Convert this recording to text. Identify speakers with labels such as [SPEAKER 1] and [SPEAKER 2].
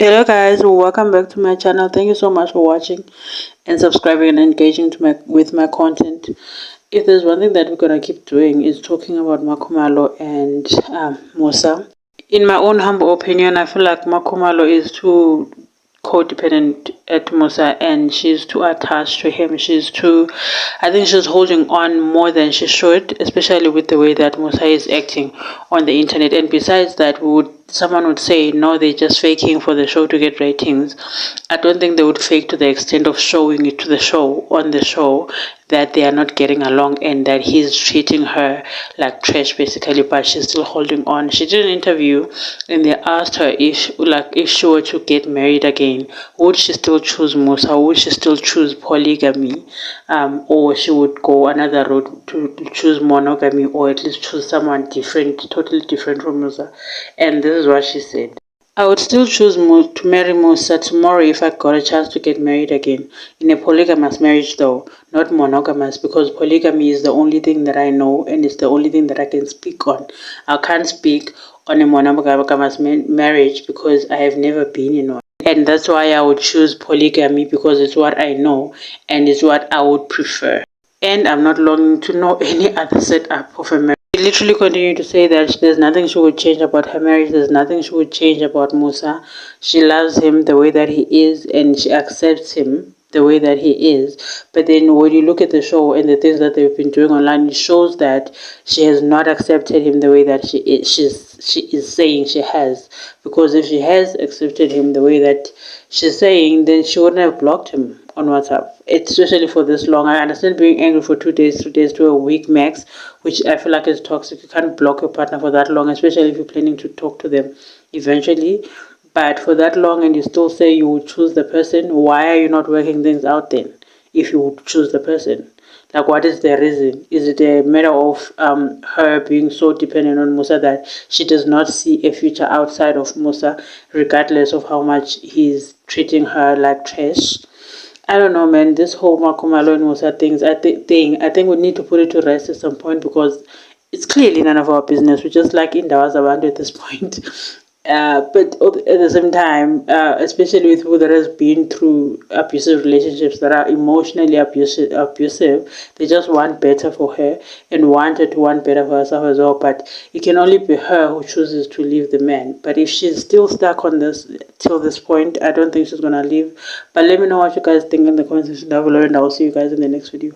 [SPEAKER 1] Hello guys, welcome back to my channel. Thank you so much for watching and subscribing and engaging with my content. If there's one thing that we're gonna keep doing is talking about Makhumalo and Musa. In my own humble opinion, I feel like Makhumalo is too codependent at Musa and she's too attached to him. I think she's holding on more than she should, especially with the way that Musa is acting on the internet. And besides that, someone would say, no, they're just faking for the show to get ratings. I don't think they would fake to the extent of showing it to the show, on the show, that they are not getting along and that he's treating her like trash basically, but she's still holding on. She did an interview and they asked her if she were to get married again, would she still choose Musa? Would she still choose polygamy? Or she would go another road to choose monogamy, or at least choose someone different, totally different from Musa. And this is what she said. I would still choose to marry Musa tomorrow if I got a chance to get married again. In a polygamous marriage though, not monogamous, because polygamy is the only thing that I know and it's the only thing that I can speak on. I can't speak on a monogamous marriage because I have never been in one. And that's why I would choose polygamy, because it's what I know and it's what I would prefer. And I'm not longing to know any other setup of a marriage. She literally continued to say that there's nothing she would change about her marriage, there's nothing she would change about Musa. She loves him the way that he is and she accepts him the way that he is. But then when you look at the show and the things that they've been doing online, it shows that she has not accepted him the way that she is saying she has. Because if she has accepted him the way that she's saying, then she wouldn't have blocked him on WhatsApp, especially for this long. I understand being angry for 2 days, 3 days to a week max, which I feel like is toxic. You can't block your partner for that long, especially if you're planning to talk to them eventually. But for that long and you still say you would choose the person, why are you not working things out then if you would choose the person? Like, what is the reason? Is it a matter of her being so dependent on Musa that she does not see a future outside of Musa, regardless of how much he's treating her like trash? I don't know, man. This whole Makhumalo and Musa I think we need to put it to rest at some point, because it's clearly none of our business. We're just like in Dawazabandu at this point. But at the same time, especially with people that has been through abusive relationships that are emotionally abusive, they just want better for her and want her to want better for herself as well. But it can only be her who chooses to leave the man. But if she's still stuck on this till this point, I don't think she's gonna leave. But let me know what you guys think in the comment section down below, and I'll see you guys in the next video.